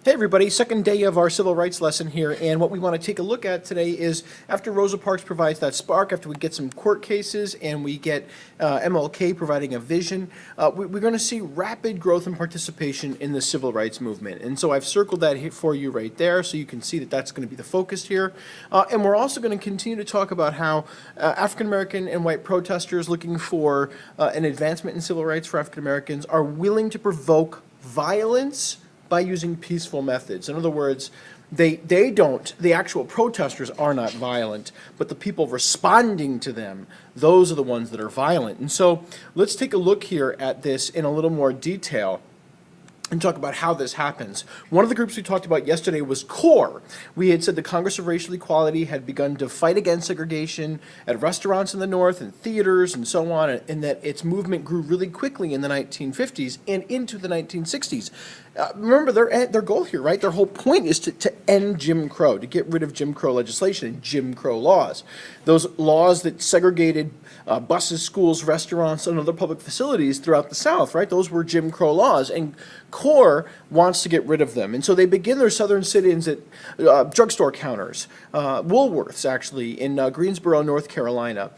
Hey everybody, second day of our civil rights lesson here, and what we want to take a look at today is after Rosa Parks provides that spark, after we get some court cases and we get MLK providing a vision, we're going to see rapid growth and participation in the civil rights movement. And so I've circled that here for you right there so you can see that that's going to be the focus here. And we're also going to continue to talk about how African American and white protesters looking for an advancement in civil rights for African Americans are willing to provoke violence by using peaceful methods. In other words, the actual protesters are not violent, but the people responding to them, those are the ones that are violent. And so let's take a look here at this in a little more detail and talk about how this happens. One of the groups we talked about yesterday was CORE. We had said the Congress of Racial Equality had begun to fight against segregation at restaurants in the North and theaters and so on, and that its movement grew really quickly in the 1950s and into the 1960s. Remember their goal here, right? Their whole point is to end Jim Crow, to get rid of Jim Crow legislation and Jim Crow laws. Those laws that segregated buses, schools, restaurants, and other public facilities throughout the South, right? Those were Jim Crow laws, and CORE wants to get rid of them. And so they begin their southern sit-ins at drugstore counters, Woolworths, actually, in Greensboro, North Carolina.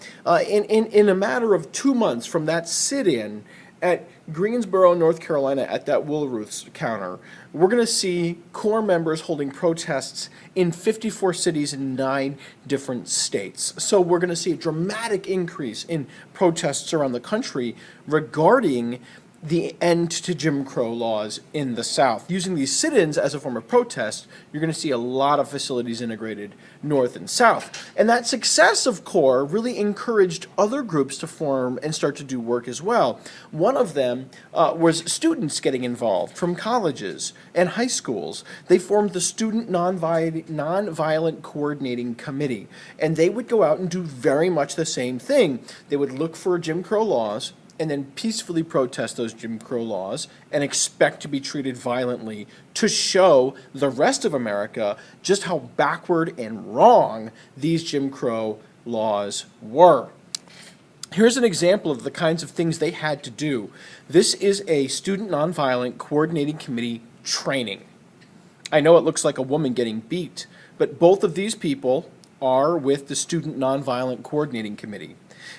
In a matter of 2 months from that sit-in at Greensboro, North Carolina, at that Woolworths counter, we're going to see CORE members holding protests in 54 cities in 9 different states. So we're going to see a dramatic increase in protests around the country regarding the end to Jim Crow laws in the South. Using these sit-ins as a form of protest, you're going to see a lot of facilities integrated North and South. And that success of CORE really encouraged other groups to form and start to do work as well. One of them was students getting involved from colleges and high schools. They formed the Student Nonviolent Coordinating Committee, and they would go out and do very much the same thing. They would look for Jim Crow laws and then peacefully protest those Jim Crow laws and expect to be treated violently to show the rest of America just how backward and wrong these Jim Crow laws were. Here's an example of the kinds of things they had to do. This is a Student Nonviolent Coordinating Committee training. I know it looks like a woman getting beat, but both of these people are with the Student Nonviolent Coordinating Committee.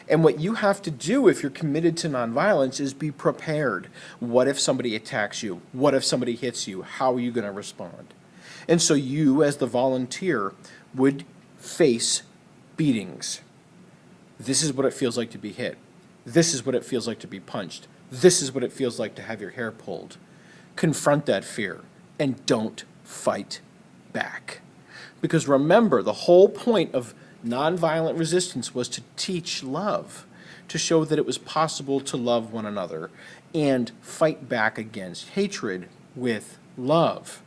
And what you have to do if you're committed to nonviolence is be prepared. What if somebody attacks you? What if somebody hits you? How are you going to respond? And so you, as the volunteer, would face beatings. This is what it feels like to be hit. This is what it feels like to be punched. This is what it feels like to have your hair pulled. Confront that fear and don't fight back. Because remember, the whole point of nonviolent resistance was to teach love, to show that it was possible to love one another and fight back against hatred with love.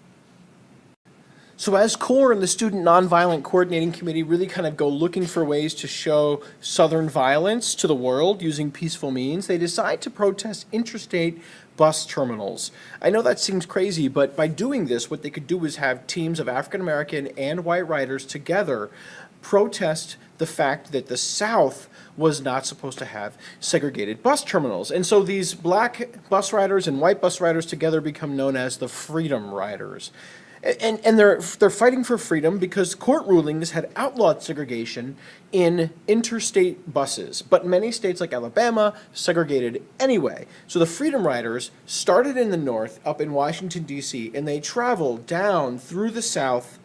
So as CORE and the Student Nonviolent Coordinating Committee really kind of go looking for ways to show Southern violence to the world using peaceful means, they decide to protest interstate bus terminals. I know that seems crazy, but by doing this, what they could do is have teams of African American and white riders together protest the fact that the South was not supposed to have segregated bus terminals. And so these black bus riders and white bus riders together become known as the Freedom Riders. And they're fighting for freedom because court rulings had outlawed segregation in interstate buses, but many states like Alabama segregated anyway. So the Freedom Riders started in the North, up in Washington, D.C., and they traveled down through the South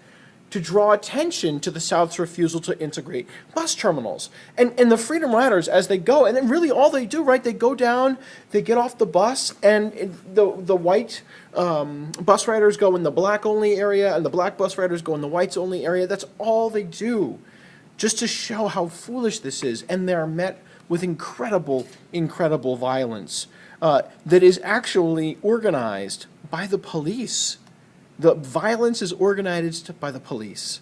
to draw attention to the South's refusal to integrate bus terminals. And the Freedom Riders, as they go, and then really all they do, right, they go down, they get off the bus, and the white bus riders go in the black-only area, and the black bus riders go in the whites-only area. That's all they do, just to show how foolish this is. And they're met with incredible, incredible violence that is actually organized by the police. The violence is organized by the police.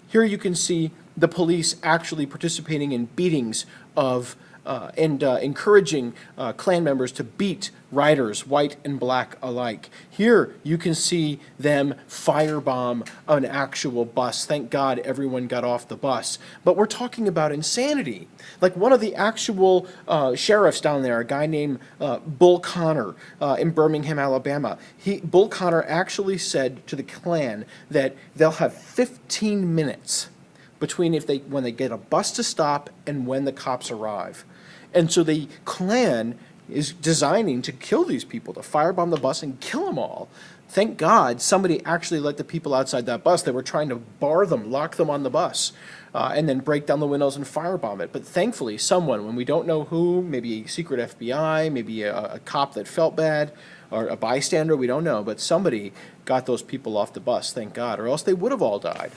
Here you can see the police actually participating in beatings of and encouraging Klan members to beat riders, white and black alike. Here you can see them firebomb an actual bus. Thank God everyone got off the bus. But we're talking about insanity. Like one of the actual sheriffs down there, a guy named Bull Connor in Birmingham, Alabama, Bull Connor actually said to the Klan that they'll have 15 minutes between when they get a bus to stop and when the cops arrive. And so the Klan is designing to kill these people, to firebomb the bus and kill them all. Thank God somebody actually let the people outside that bus. They were trying to bar them, lock them on the bus, and then break down the windows and firebomb it. But thankfully someone, when we don't know who, maybe a secret FBI, maybe a cop that felt bad, or a bystander, we don't know, but somebody got those people off the bus, thank God, or else they would have all died.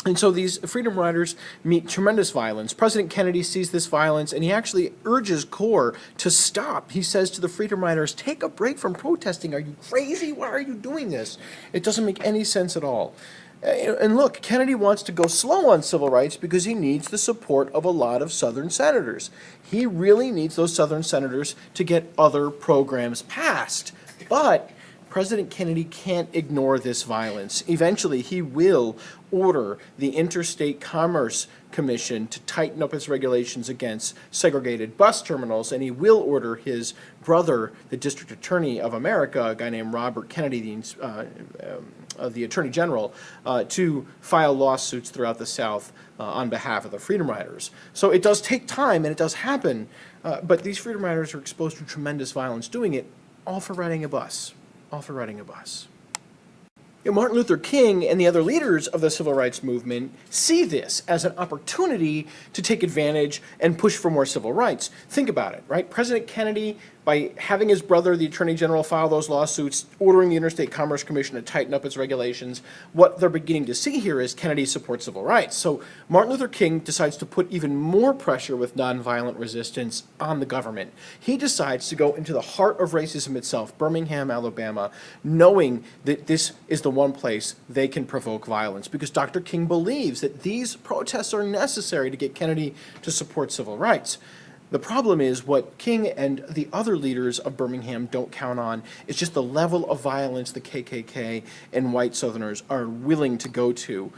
And so these Freedom Riders meet tremendous violence. President Kennedy sees this violence, and he actually urges CORE to stop. He says to the Freedom Riders, take a break from protesting. Are you crazy? Why are you doing this? It doesn't make any sense at all. And look, Kennedy wants to go slow on civil rights because he needs the support of a lot of Southern senators. He really needs those Southern senators to get other programs passed. But President Kennedy can't ignore this violence. Eventually, he will order the Interstate Commerce Commission to tighten up its regulations against segregated bus terminals, and he will order his brother, the District Attorney of America, a guy named Robert Kennedy, the Attorney General, to file lawsuits throughout the South on behalf of the Freedom Riders. So it does take time, and it does happen, but these Freedom Riders are exposed to tremendous violence doing it, all for riding a bus. Martin Luther King and the other leaders of the civil rights movement see this as an opportunity to take advantage and push for more civil rights. Think about it, right? President Kennedy, by having his brother, the Attorney General, file those lawsuits, ordering the Interstate Commerce Commission to tighten up its regulations, what they're beginning to see here is Kennedy supports civil rights. So Martin Luther King decides to put even more pressure with nonviolent resistance on the government. He decides to go into the heart of racism itself, Birmingham, Alabama, knowing that this is the one place they can provoke violence, because Dr. King believes that these protests are necessary to get Kennedy to support civil rights. The problem is what King and the other leaders of Birmingham don't count on is just the level of violence the KKK and white Southerners are willing to go to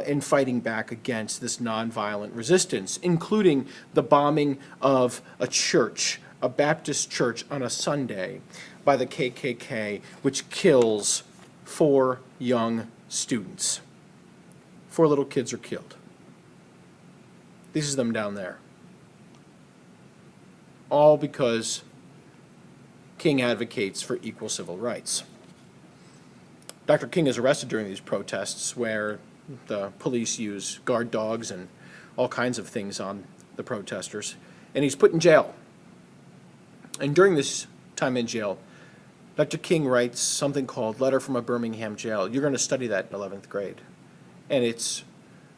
in fighting back against this nonviolent resistance, including the bombing of a church, a Baptist church, on a Sunday by the KKK, which kills 4 young students. 4 little kids are killed. This is them down there. All because King advocates for equal civil rights. Dr. King is arrested during these protests where the police use guard dogs and all kinds of things on the protesters, and he's put in jail. And during this time in jail, Dr. King writes something called Letter from a Birmingham Jail. You're going to study that in 11th grade. And it's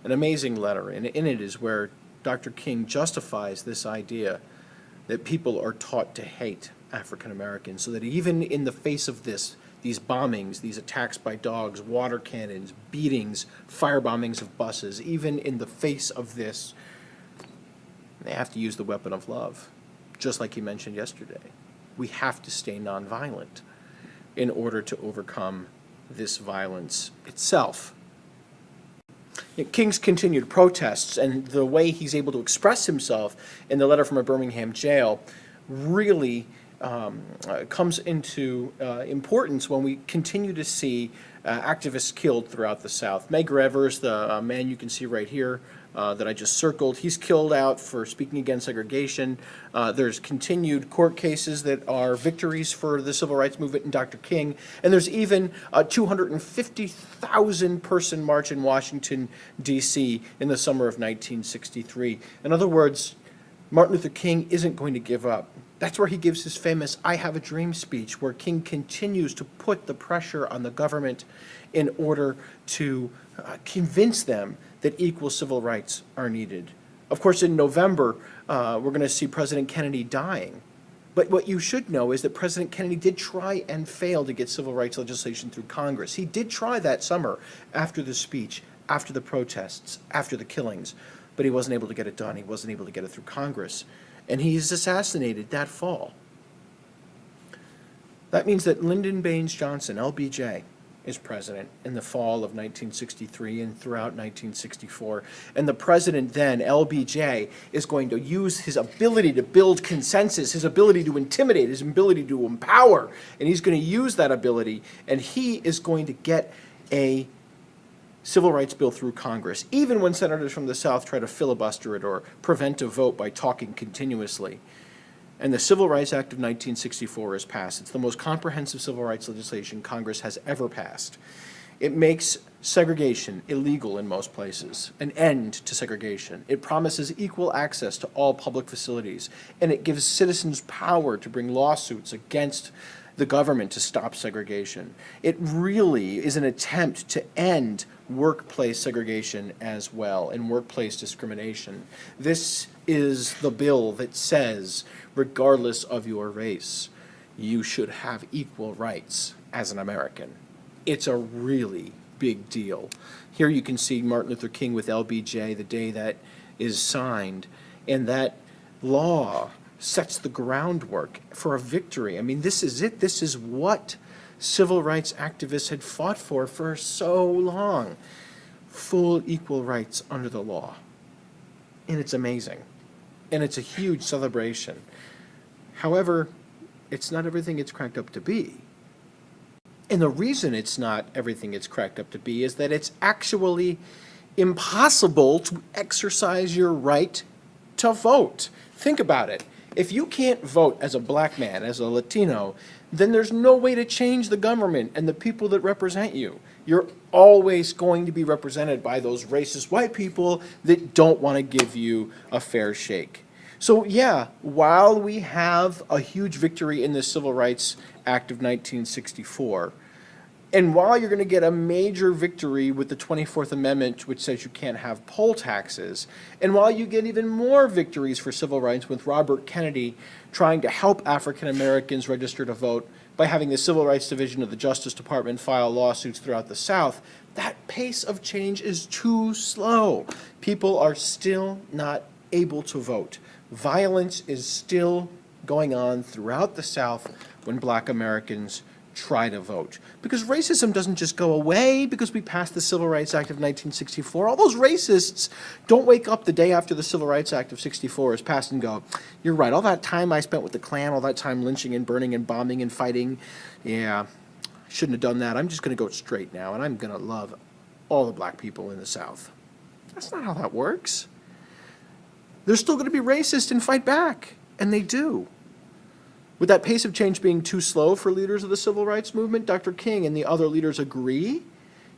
an amazing letter, and in it is where Dr. King justifies this idea that people are taught to hate African Americans, so that even in the face of these bombings, these attacks by dogs, water cannons, beatings, firebombings of buses, even in the face of this, they have to use the weapon of love, just like he mentioned yesterday. We have to stay nonviolent in order to overcome this violence itself. King's continued protests and the way he's able to express himself in the Letter from a Birmingham Jail really comes into importance when we continue to see activists killed throughout the South. Medgar Evers, the man you can see right here that I just circled, he's killed out for speaking against segregation. There's continued court cases that are victories for the civil rights movement and Dr. King. And there's even a 250,000 person march in Washington, D.C. in the summer of 1963. In other words, Martin Luther King isn't going to give up. That's where he gives his famous I Have a Dream speech, where King continues to put the pressure on the government in order to convince them that equal civil rights are needed. Of course, in November, we're going to see President Kennedy dying. But what you should know is that President Kennedy did try and fail to get civil rights legislation through Congress. He did try that summer after the speech, after the protests, after the killings, but he wasn't able to get it done. He wasn't able to get it through Congress. and he is assassinated that fall. That means that Lyndon Baines Johnson, LBJ, is president in the fall of 1963 and throughout 1964. And the president then, LBJ, is going to use his ability to build consensus, his ability to intimidate, his ability to empower, and he's going to use that ability, and he is going to get a civil rights bill through Congress, even when senators from the South try to filibuster it or prevent a vote by talking continuously. And the Civil Rights Act of 1964 is passed. It's the most comprehensive civil rights legislation Congress has ever passed. It makes segregation illegal in most places, an end to segregation. It promises equal access to all public facilities, and it gives citizens power to bring lawsuits against the government to stop segregation. It really is an attempt to end workplace segregation as well and workplace discrimination. This is the bill that says, regardless of your race, you should have equal rights as an American. It's a really big deal. Here you can see Martin Luther King with LBJ the day that is signed, and that law sets the groundwork for a victory. I mean, this is it. This is what civil rights activists had fought for so long. Full equal rights under the law. And it's amazing. And it's a huge celebration. However, it's not everything it's cracked up to be. And the reason it's not everything it's cracked up to be is that it's actually impossible to exercise your right to vote. Think about it. If you can't vote as a black man, as a Latino, then there's no way to change the government and the people that represent you. You're always going to be represented by those racist white people that don't want to give you a fair shake. So yeah, while we have a huge victory in the Civil Rights Act of 1964, and while you're going to get a major victory with the 24th Amendment, which says you can't have poll taxes, and while you get even more victories for civil rights with Robert Kennedy trying to help African Americans register to vote by having the Civil Rights Division of the Justice Department file lawsuits throughout the South, that pace of change is too slow. People are still not able to vote. Violence is still going on throughout the South when black Americans try to vote. Because racism doesn't just go away because we passed the Civil Rights Act of 1964. All those racists don't wake up the day after the Civil Rights Act of 64 is passed and go, you're right, all that time I spent with the Klan, all that time lynching and burning and bombing and fighting, yeah, shouldn't have done that. I'm just going to go straight now, and I'm going to love all the black people in the South. That's not how that works. They're still going to be racist and fight back, and they do. With that pace of change being too slow for leaders of the civil rights movement, Dr. King and the other leaders agree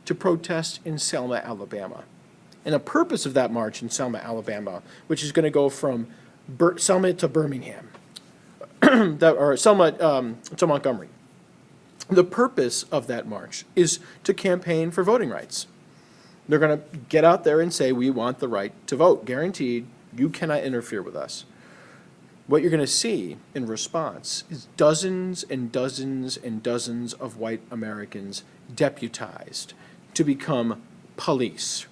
to protest in Selma, Alabama. And the purpose of that march in Selma, Alabama, which is going to go from Selma to Birmingham, or Selma to Montgomery, the purpose of that march is to campaign for voting rights. They're going to get out there and say, we want the right to vote, guaranteed. You cannot interfere with us. What you're going to see in response is dozens and dozens and dozens of white Americans deputized to become police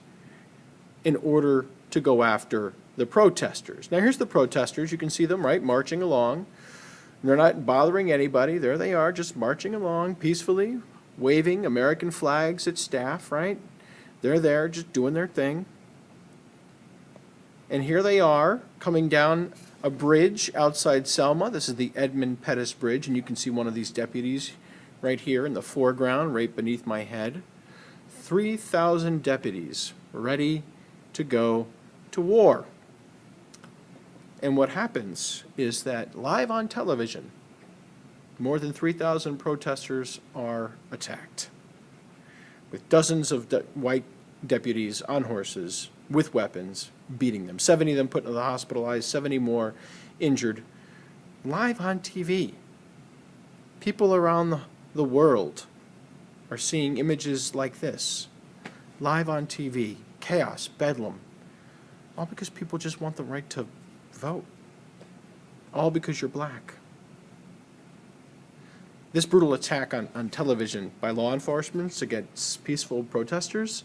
in order to go after the protesters. Now here's the protesters. You can see them, right, marching along. They're not bothering anybody. There they are, just marching along peacefully, waving American flags at staff, right? They're there just doing their thing. And here they are coming down a bridge outside Selma. This is the Edmund Pettus Bridge, and you can see one of these deputies right here in the foreground, right beneath my head. 3,000 deputies ready to go to war. And what happens is that live on television, more than 3,000 protesters are attacked with dozens of white deputies on horses with weapons beating them. 70 of them put into the hospitalized, 70 more injured. Live on TV. People around the world are seeing images like this. Live on TV. Chaos, bedlam. All because people just want the right to vote. All because you're black. This brutal attack on television by law enforcement against peaceful protesters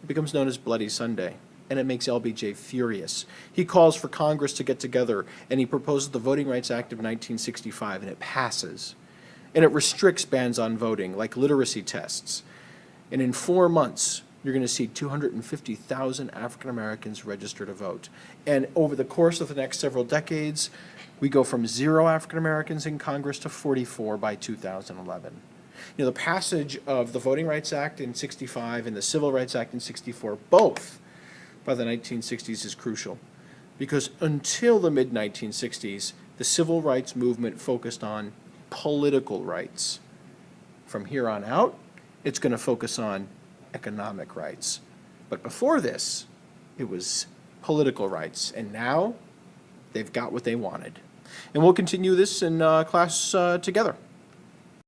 becomes known as Bloody Sunday. and it makes LBJ furious. He calls for Congress to get together, and he proposes the Voting Rights Act of 1965, and it passes. And it restricts bans on voting, like literacy tests. And in 4 months, you're going to see 250,000 African Americans register to vote. And over the course of the next several decades, we go from 0 African Americans in Congress to 44 by 2011. You know, the passage of the Voting Rights Act in 65 and the Civil Rights Act in 64, both by the 1960s, is crucial. Because until the mid-1960s, the civil rights movement focused on political rights. From here on out, it's going to focus on economic rights. But before this, it was political rights. And now, they've got what they wanted. And we'll continue this in class together.